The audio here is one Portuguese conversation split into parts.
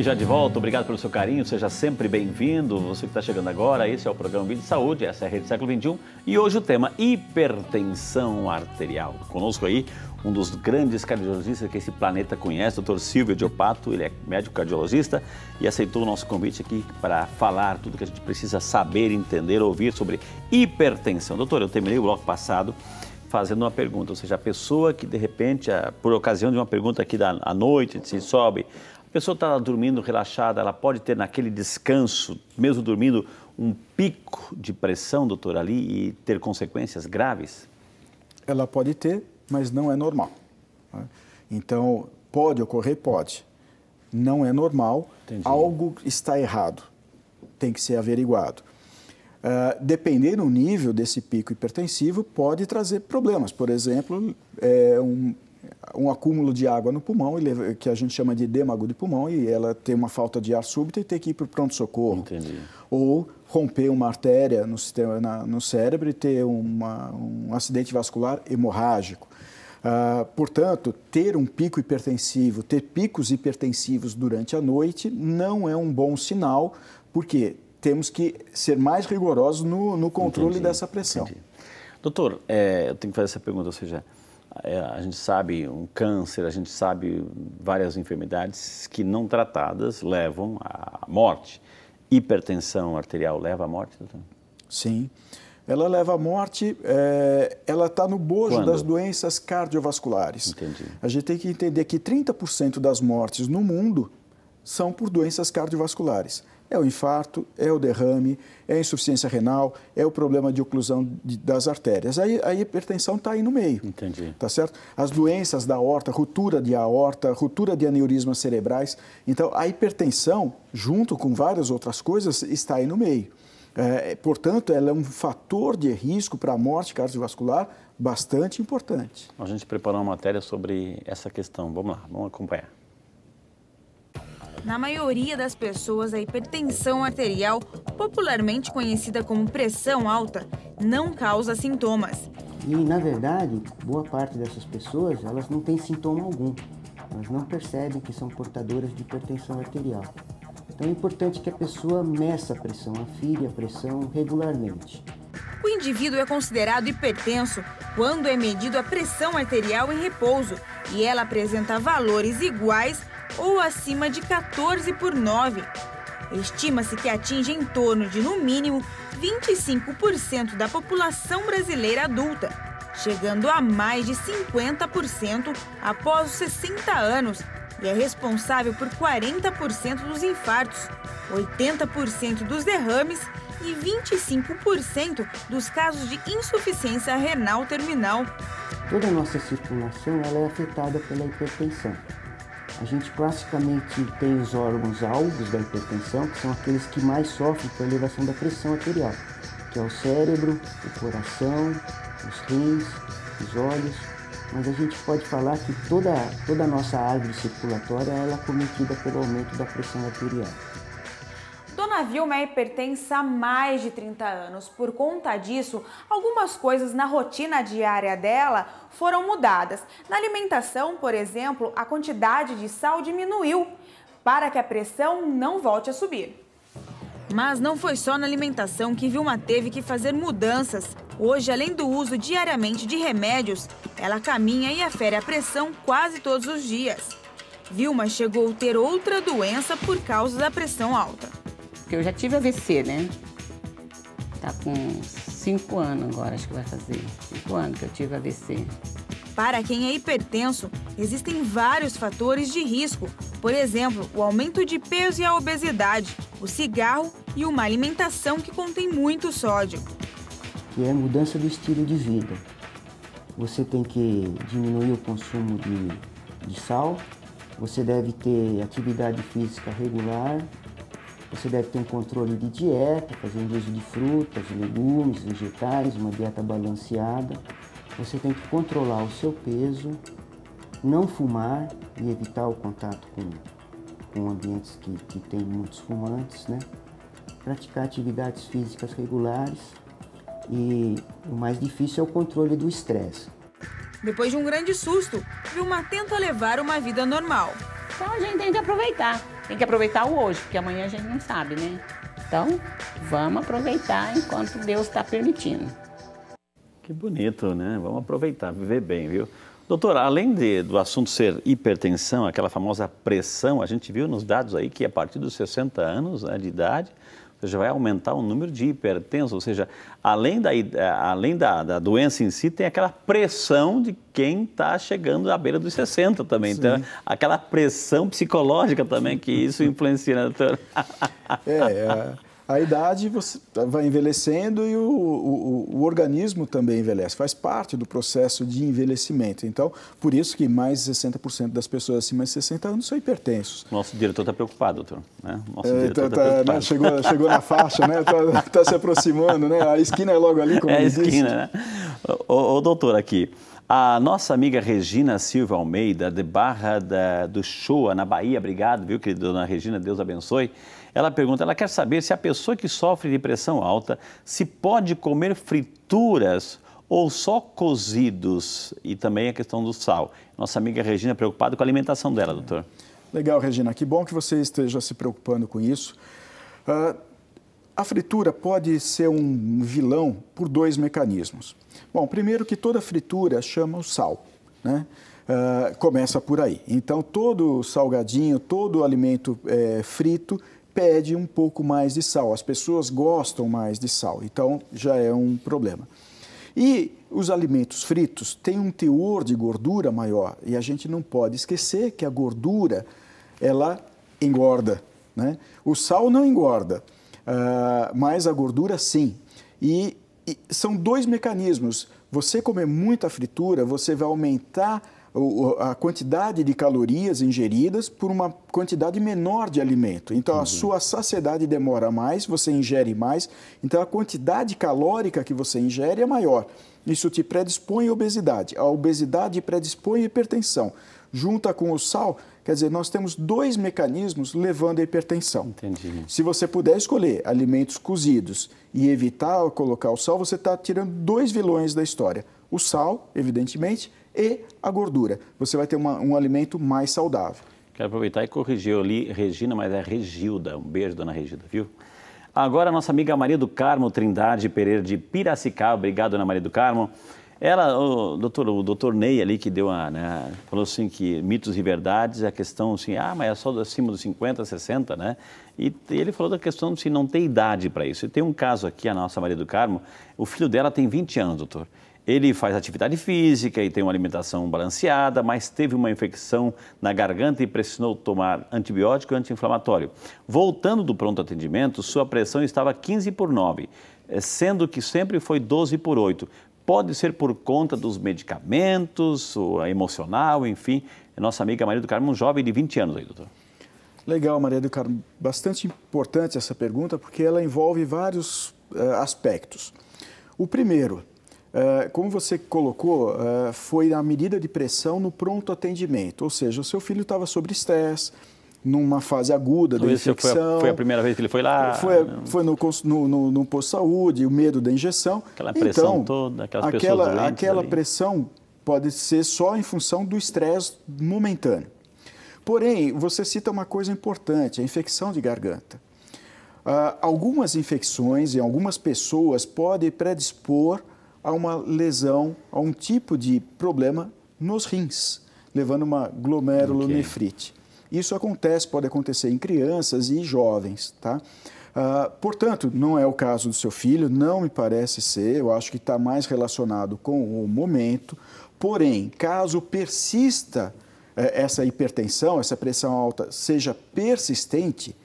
E já de volta, obrigado pelo seu carinho, seja sempre bem-vindo. Você que está chegando agora, esse é o programa Vida e Saúde, essa é a Rede Século XXI. E hoje o tema hipertensão arterial. Conosco aí um dos grandes cardiologistas que esse planeta conhece, o Dr. Silvio Diopato, ele é médico cardiologista e aceitou o nosso convite aqui para falar tudo que a gente precisa saber, entender, ouvir sobre hipertensão. Doutor, eu terminei o bloco passado fazendo uma pergunta, ou seja, a pessoa que de repente, por ocasião de uma pergunta aqui à noite, se sobe, a pessoa está dormindo relaxada, ela pode ter naquele descanso, mesmo dormindo, um pico de pressão, doutor, ali e ter consequências graves? Ela pode ter, mas não é normal. Então, pode ocorrer? Pode. Não é normal, Entendi. Algo está errado, tem que ser averiguado. Dependendo do nível desse pico hipertensivo, pode trazer problemas. Por exemplo, um acúmulo de água no pulmão, que a gente chama de edema agudo de pulmão, e ela tem uma falta de ar súbita e tem que ir para o pronto-socorro. Entendi. Ou romper uma artéria no cérebro e ter um acidente vascular hemorrágico. Portanto, ter um pico hipertensivo, ter picos hipertensivos durante a noite não é um bom sinal, porque temos que ser mais rigorosos no controle dessa pressão. Entendi. Doutor, eu tenho que fazer essa pergunta, ou seja, a gente sabe um câncer, a gente sabe várias enfermidades que não tratadas levam à morte. Hipertensão arterial leva à morte, doutor? Sim. Ela leva à morte, ela está no bojo das doenças cardiovasculares. Entendi. A gente tem que entender que 30% das mortes no mundo são por doenças cardiovasculares. É o infarto, é o derrame, é a insuficiência renal, é o problema de oclusão das artérias. Aí a hipertensão está aí no meio. Entendi. Tá certo? As doenças da aorta, ruptura de aneurismas cerebrais. Então, a hipertensão, junto com várias outras coisas, está aí no meio. Portanto, ela é um fator de risco para a morte cardiovascular bastante importante. A gente preparou uma matéria sobre essa questão. Vamos lá, vamos acompanhar. Na maioria das pessoas, a hipertensão arterial, popularmente conhecida como pressão alta, não causa sintomas. E, na verdade, boa parte dessas pessoas, elas não têm sintoma algum. Elas não percebem que são portadoras de hipertensão arterial. Então é importante que a pessoa meça a pressão, afire a pressão regularmente. O indivíduo é considerado hipertenso quando é medido a pressão arterial em repouso e ela apresenta valores iguais ou acima de 14/9. Estima-se que atinge em torno de, no mínimo, 25% da população brasileira adulta, chegando a mais de 50% após os 60 anos, e é responsável por 40% dos infartos, 80% dos derrames e 25% dos casos de insuficiência renal terminal. Toda a nossa circulação ela é afetada pela hipertensão. A gente classicamente tem os órgãos alvos da hipertensão, que são aqueles que mais sofrem com a elevação da pressão arterial, que é o cérebro, o coração, os rins, os olhos. Mas a gente pode falar que toda a nossa árvore circulatória ela é cometida pelo aumento da pressão arterial. Dona Vilma é hipertensa há mais de 30 anos. Por conta disso, algumas coisas na rotina diária dela foram mudadas. Na alimentação, por exemplo, a quantidade de sal diminuiu para que a pressão não volte a subir. Mas não foi só na alimentação que Vilma teve que fazer mudanças. Hoje, além do uso diariamente de remédios, ela caminha e afere a pressão quase todos os dias. Vilma chegou a ter outra doença por causa da pressão alta. Eu já tive AVC, né? Tá com 5 anos agora, acho que vai fazer. 5 anos que eu tive AVC. Para quem é hipertenso, existem vários fatores de risco. Por exemplo, o aumento de peso e a obesidade, o cigarro e uma alimentação que contém muito sódio. Que é a mudança do estilo de vida. Você tem que diminuir o consumo de sal, você deve ter atividade física regular, você deve ter um controle de dieta, fazendo uso de frutas, legumes, vegetais, uma dieta balanceada. Você tem que controlar o seu peso, não fumar e evitar o contato com ambientes que tem muitos fumantes, né? Praticar atividades físicas regulares e o mais difícil é o controle do estresse. Depois de um grande susto, Vilma tenta levar uma vida normal. Então a gente tem que aproveitar. tem que aproveitar o hoje, porque amanhã a gente não sabe, né? Então, vamos aproveitar enquanto Deus está permitindo. Que bonito, né? Vamos aproveitar, viver bem, viu? Doutora, além do assunto ser hipertensão, aquela famosa pressão, a gente viu nos dados aí que a partir dos 60 anos, né, de idade, ou seja, vai aumentar o número de hipertensos, ou seja, além da doença em si, tem aquela pressão de quem está chegando à beira dos 60 também. Sim. Então, aquela pressão psicológica também que isso influencia, né, doutora? A idade você vai envelhecendo e o organismo também envelhece, faz parte do processo de envelhecimento. Então, por isso que mais de 60% das pessoas acima de 60 anos são hipertensos. Nosso diretor está preocupado, doutor. Né? Nosso diretor está preocupado. Né? Chegou na faixa, né? Tá se aproximando, né? A esquina é logo ali, como ele disse. É a esquina, né? Ô, doutor, aqui, a nossa amiga Regina Silva Almeida, de Barra do Shoa, na Bahia, obrigado, viu, querida dona Regina, Deus abençoe. Ela pergunta, ela quer saber se a pessoa que sofre de pressão alta, se pode comer frituras ou só cozidos, e também a questão do sal. Nossa amiga Regina preocupada com a alimentação dela, doutor. Legal, Regina, que bom que você esteja se preocupando com isso. A fritura pode ser um vilão por dois mecanismos. Bom, primeiro que toda fritura chama o sal, né? Começa por aí. Então, todo salgadinho, todo alimento frito pede um pouco mais de sal. As pessoas gostam mais de sal, então já é um problema. E os alimentos fritos têm um teor de gordura maior e a gente não pode esquecer que a gordura, ela engorda, né? O sal não engorda, mas a gordura sim. E são dois mecanismos. Você comer muita fritura, você vai aumentar a quantidade de calorias ingeridas por uma quantidade menor de alimento. Então, a sua saciedade demora mais, você ingere mais, então a quantidade calórica que você ingere é maior. Isso te predispõe à obesidade. A obesidade predispõe à hipertensão. Junta com o sal, quer dizer, nós temos dois mecanismos levando à hipertensão. Entendi. Se você puder escolher alimentos cozidos e evitar colocar o sal, você está tirando dois vilões da história. O sal, evidentemente, e a gordura. Você vai ter um alimento mais saudável. Quero aproveitar e corrigir, eu li Regina, mas é Regilda. Um beijo, dona Regilda, viu? Agora, a nossa amiga Maria do Carmo Trindade Pereira de Piracicaba. Obrigado, dona Maria do Carmo. Ela, o doutor Ney ali que deu falou assim que mitos e verdades, a questão assim, mas é só acima dos 50, 60, né? E ele falou da questão de se não ter idade para isso. E tem um caso aqui, a nossa Maria do Carmo, o filho dela tem 20 anos, doutor. Ele faz atividade física e tem uma alimentação balanceada, mas teve uma infecção na garganta e precisou tomar antibiótico e anti-inflamatório. Voltando do pronto atendimento, sua pressão estava 15/9, sendo que sempre foi 12/8. Pode ser por conta dos medicamentos, ou emocional, enfim. Nossa amiga Maria do Carmo, um jovem de 20 anos aí, doutor. Legal, Maria do Carmo. Bastante importante essa pergunta, porque ela envolve vários aspectos. O primeiro, como você colocou, foi na medida de pressão no pronto atendimento, ou seja, o seu filho estava sob estresse, numa fase aguda da infecção. Foi a primeira vez que ele foi lá? Foi no posto de saúde, o medo da injeção. Aquela pressão toda, aquelas pessoas doentes aquela pressão pode ser só em função do estresse momentâneo. Porém, você cita uma coisa importante, a infecção de garganta. Algumas infecções em algumas pessoas podem predispor a uma lesão, a um tipo de problema nos rins, levando uma glomerulonefrite. Isso pode acontecer em crianças e jovens, tá? Portanto, não é o caso do seu filho, não me parece ser, eu acho que está mais relacionado com o momento. Porém, caso persista essa hipertensão, essa pressão alta seja persistente,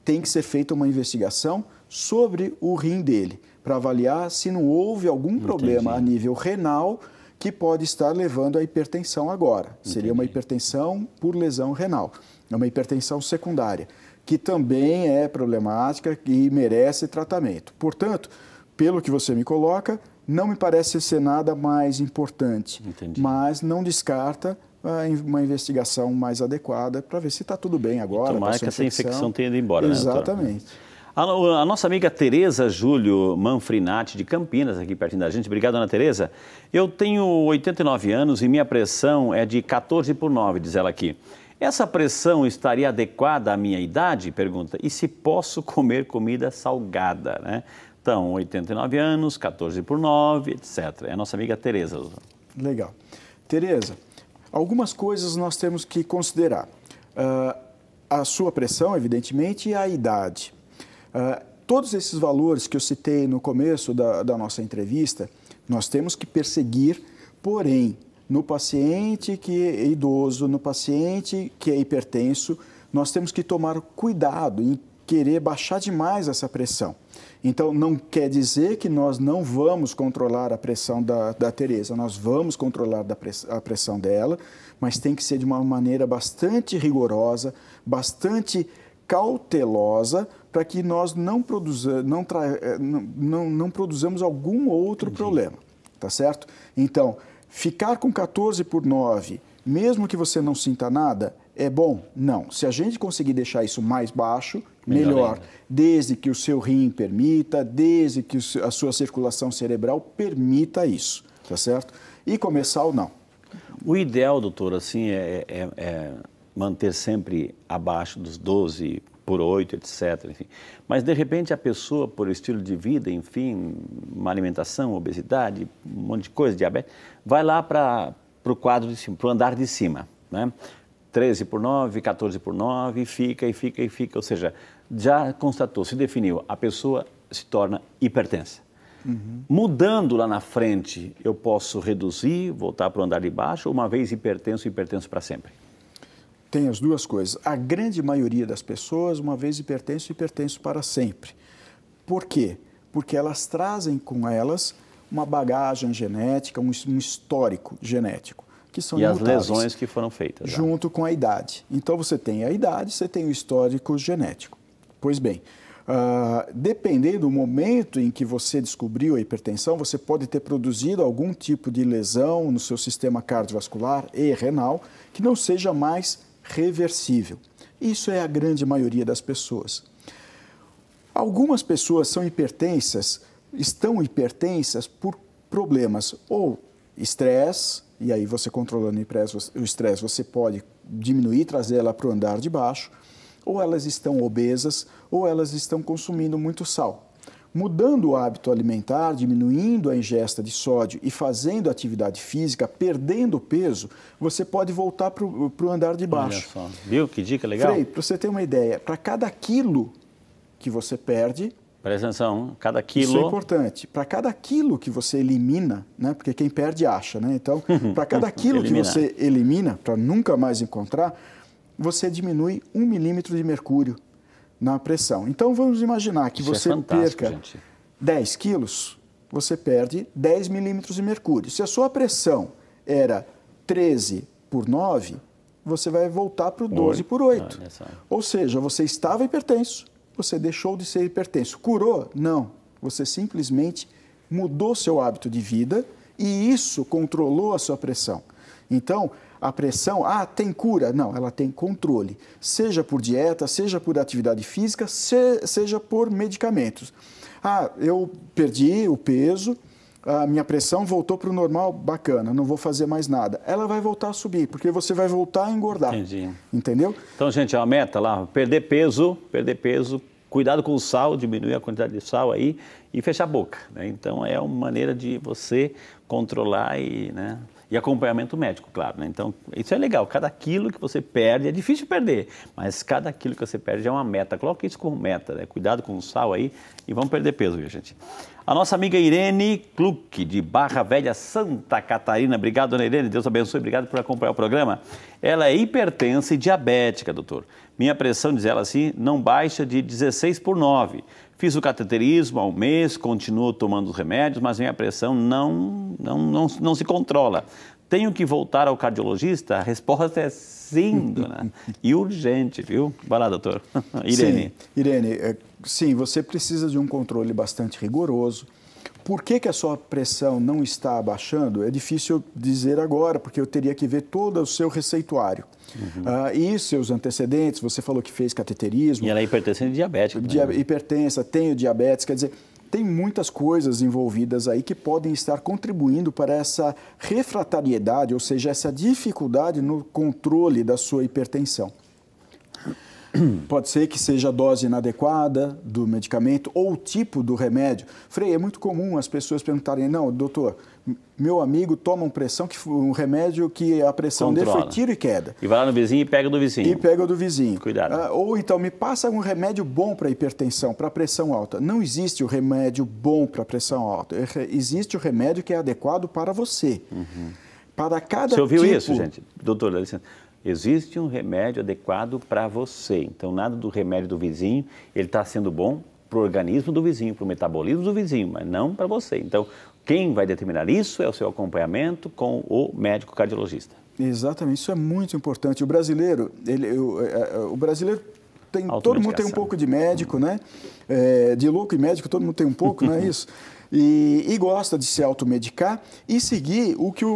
tem que ser feita uma investigação sobre o rim dele, para avaliar se não houve algum problema a nível renal que pode estar levando à hipertensão agora. Seria uma hipertensão por lesão renal. É uma hipertensão secundária, que também é problemática e merece tratamento. Portanto, pelo que você me coloca, não me parece ser nada mais importante, mas não descarta uma investigação mais adequada para ver se está tudo bem agora. Tomara que essa infecção tenha ido embora, Exatamente. Né, a nossa amiga Tereza Júlio Manfrinati, de Campinas, aqui pertinho da gente. Obrigado, dona Tereza. Eu tenho 89 anos e minha pressão é de 14/9, diz ela aqui. Essa pressão estaria adequada à minha idade? Pergunta. E se posso comer comida salgada, né? Então, 89 anos, 14 por 9, etc. É a nossa amiga Tereza. Legal. Tereza, algumas coisas nós temos que considerar. A sua pressão, evidentemente, e a idade. Todos esses valores que eu citei no começo da nossa entrevista, nós temos que perseguir, porém, no paciente que é idoso, no paciente que é hipertenso, nós temos que tomar cuidado em querer baixar demais essa pressão. Então, não quer dizer que nós não vamos controlar a pressão da Tereza, nós vamos controlar a pressão dela, mas tem que ser de uma maneira bastante rigorosa, bastante cautelosa, para que nós não produzamos algum outro problema, tá certo? Então, ficar com 14 por 9, mesmo que você não sinta nada, é bom? Não. Se a gente conseguir deixar isso mais baixo, melhor. Desde que o seu rim permita, desde que a sua circulação cerebral permita isso, tá certo? E começar ou não. O ideal, doutor, assim, é manter sempre abaixo dos 12 por 8, etc. Enfim. Mas, de repente, a pessoa, por estilo de vida, enfim, uma alimentação, obesidade, um monte de coisa, diabetes, vai lá para o quadro de cima, para o andar de cima, né? 13 por 9, 14 por 9, e fica. Ou seja, já constatou, se definiu, a pessoa se torna hipertensa. Mudando lá na frente, eu posso reduzir, voltar para o andar de baixo, ou uma vez hipertenso para sempre? Tem as duas coisas. A grande maioria das pessoas, uma vez hipertenso para sempre. Por quê? Porque elas trazem com elas uma bagagem genética, um histórico genético, que são imutáveis. E as lesões que foram feitas. Junto com a idade. Então, você tem a idade, você tem o histórico genético. Pois bem, dependendo do momento em que você descobriu a hipertensão, você pode ter produzido algum tipo de lesão no seu sistema cardiovascular e renal que não seja mais reversível. Isso é a grande maioria das pessoas. Algumas pessoas estão hipertensas por problemas ou estresse, e aí você controlando o estresse, você pode diminuir, trazer ela para o andar de baixo, ou elas estão obesas, ou elas estão consumindo muito sal. Mudando o hábito alimentar, diminuindo a ingesta de sódio e fazendo atividade física, perdendo peso, você pode voltar para o andar de baixo. Olha só. Viu? Que dica legal. Frei, para você ter uma ideia, para cada quilo que você perde... Presta atenção, cada quilo... Isso é importante. Para cada quilo que você elimina, né? Porque quem perde acha, né? Então, para cada quilo que você elimina, para nunca mais encontrar, você diminui 1 milímetro de mercúrio na pressão. Então, vamos imaginar que você perca 10 quilos, você perde 10 milímetros de mercúrio. Se a sua pressão era 13 por 9, você vai voltar para o 12 por 8. Ou seja, você estava hipertenso, você deixou de ser hipertenso. Curou? Não. Você simplesmente mudou seu hábito de vida e isso controlou a sua pressão. Então, a pressão, tem cura? Não, ela tem controle. Seja por dieta, seja por atividade física, seja por medicamentos. Eu perdi o peso, a minha pressão voltou para o normal, bacana, não vou fazer mais nada. Ela vai voltar a subir, porque você vai voltar a engordar. Entendi. Entendeu? Então, gente, a meta lá, perder peso, cuidado com o sal, diminuir a quantidade de sal aí e fechar a boca, né? Então, é uma maneira de você controlar né? E acompanhamento médico, claro, né? Então, isso é legal. Cada quilo que você perde, é difícil perder, mas cada quilo que você perde é uma meta. Coloque isso como meta, né? Cuidado com o sal aí e vamos perder peso, viu, gente? A nossa amiga Irene Kluck, de Barra Velha, Santa Catarina. Obrigado, dona Irene. Deus abençoe. Obrigado por acompanhar o programa. Ela é hipertensa e diabética, doutor. Minha pressão, diz ela assim, não baixa de 16 por 9. Fiz o cateterismo há um mês, continuo tomando os remédios, mas minha pressão não se controla. Tenho que voltar ao cardiologista? A resposta é sim, dona. E urgente, viu? Vai lá, doutor. Irene. Sim, Irene, sim, você precisa de um controle bastante rigoroso. Por que a sua pressão não está abaixando? É difícil dizer agora, porque eu teria que ver todo o seu receituário. E seus antecedentes, você falou que fez cateterismo. E ela é hipertensa e diabética. Hipertensa, tenho diabetes, quer dizer, tem muitas coisas envolvidas aí que podem estar contribuindo para essa refratariedade, ou seja, essa dificuldade no controle da sua hipertensão. Pode ser que seja a dose inadequada do medicamento ou o tipo do remédio. Frei, é muito comum as pessoas perguntarem, não, doutor, meu amigo toma um remédio que a pressão dele foi tiro e queda. E vai lá no vizinho e pega do vizinho. E pega do vizinho. Cuidado. Ou então, me passa um remédio bom para hipertensão, para pressão alta. Não existe o remédio bom para pressão alta. Existe o remédio que é adequado para você. Para cada tipo... Você ouviu isso, gente? Doutor, dá licença. Existe um remédio adequado para você. Então, nada do remédio do vizinho, ele está sendo bom para o organismo do vizinho, para o metabolismo do vizinho, mas não para você. Então, quem vai determinar isso é o seu acompanhamento com o médico cardiologista. Exatamente, isso é muito importante. O brasileiro, todo mundo tem um pouco de médico, né? De louco e médico, todo mundo tem um pouco, não é isso? E gosta de se automedicar e seguir o que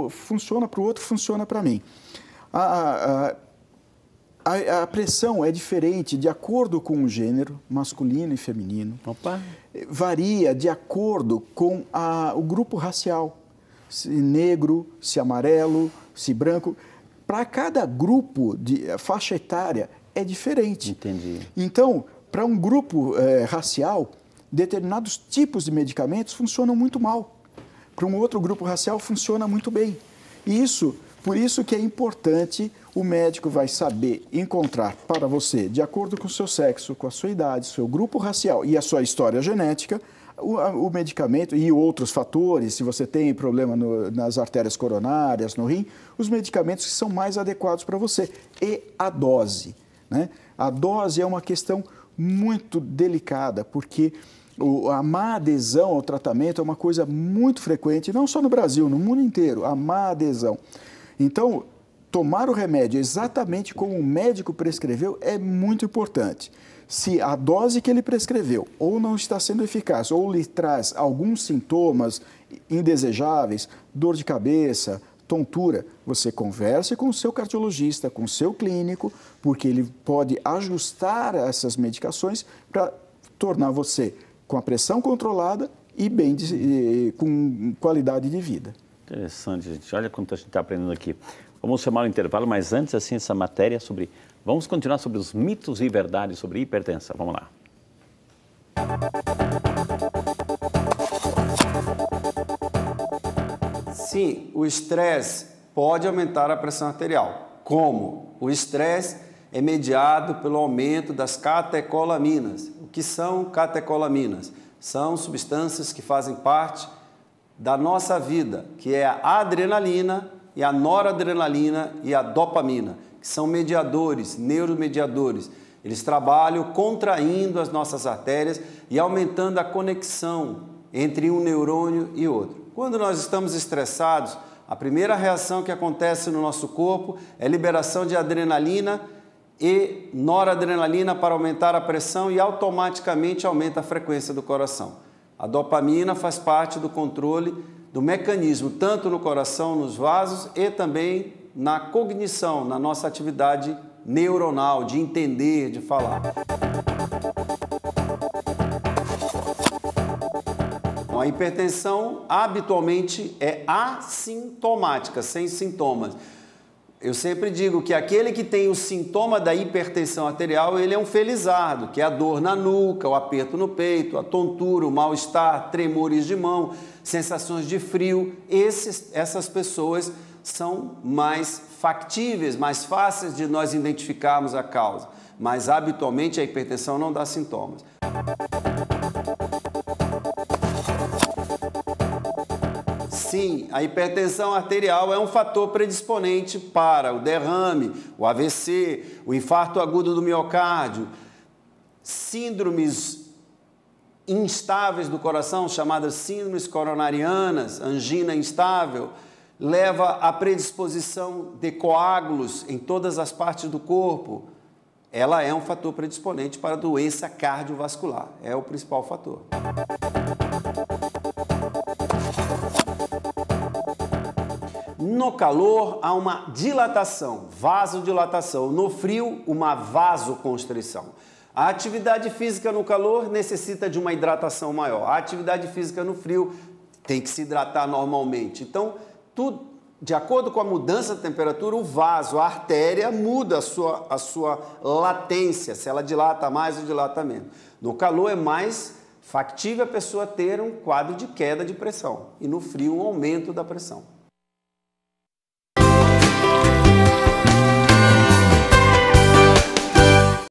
funciona para o outro, funciona para mim. A pressão é diferente de acordo com o gênero, masculino e feminino. Opa. Varia de acordo com o grupo racial, se negro, se amarelo, se branco. Para cada grupo de faixa etária é diferente. Entendi. Então, para um grupo racial, determinados tipos de medicamentos funcionam muito mal. Para um outro grupo racial funciona muito bem. Por isso que é importante, o médico vai saber encontrar para você, de acordo com o seu sexo, com a sua idade, seu grupo racial e a sua história genética, o medicamento e outros fatores, se você tem problema nas artérias coronárias, no rim, os medicamentos que são mais adequados para você. E a dose, né? A dose é uma questão muito delicada, porque a má adesão ao tratamento é uma coisa muito frequente, não só no Brasil, no mundo inteiro, a má adesão. Então, tomar o remédio exatamente como o médico prescreveu é muito importante. Se a dose que ele prescreveu ou não está sendo eficaz ou lhe traz alguns sintomas indesejáveis, dor de cabeça, tontura, você converse com o seu cardiologista, com o seu clínico, porque ele pode ajustar essas medicações para tornar você com a pressão controlada e com qualidade de vida. Interessante, gente. Olha quanto a gente está aprendendo aqui. Vamos chamar o intervalo, mas antes, assim, essa matéria sobre... Vamos continuar sobre os mitos e verdades sobre hipertensão. Vamos lá. Sim, o estresse pode aumentar a pressão arterial. Como? O estresse é mediado pelo aumento das catecolaminas. O que são catecolaminas? São substâncias que fazem parte da nossa vida, que é a adrenalina e a noradrenalina e a dopamina, que são mediadores, neuromediadores. Eles trabalham contraindo as nossas artérias e aumentando a conexão entre um neurônio e outro. Quando nós estamos estressados, a primeira reação que acontece no nosso corpo é liberação de adrenalina e noradrenalina para aumentar a pressão e automaticamente aumenta a frequência do coração. A dopamina faz parte do controle do mecanismo, tanto no coração, nos vasos e também na cognição, na nossa atividade neuronal, de entender, de falar. A hipertensão habitualmente é assintomática, sem sintomas. Eu sempre digo que aquele que tem o sintoma da hipertensão arterial, ele é um felizardo, que é a dor na nuca, o aperto no peito, a tontura, o mal-estar, tremores de mão, sensações de frio. Essas pessoas são mais factíveis, mais fáceis de nós identificarmos a causa. Mas, habitualmente, a hipertensão não dá sintomas. Sim, a hipertensão arterial é um fator predisponente para o derrame, o AVC, o infarto agudo do miocárdio, síndromes instáveis do coração, chamadas síndromes coronarianas, angina instável, leva à predisposição de coágulos em todas as partes do corpo. Ela é um fator predisponente para a doença cardiovascular, é o principal fator. No calor, há uma dilatação, vasodilatação. No frio, uma vasoconstrição. A atividade física no calor necessita de uma hidratação maior. A atividade física no frio tem que se hidratar normalmente. Então, tudo, de acordo com a mudança da temperatura, o vaso, a artéria muda a sua latência, se ela dilata mais ou dilata menos. No calor é mais factível a pessoa ter um quadro de queda de pressão e no frio um aumento da pressão.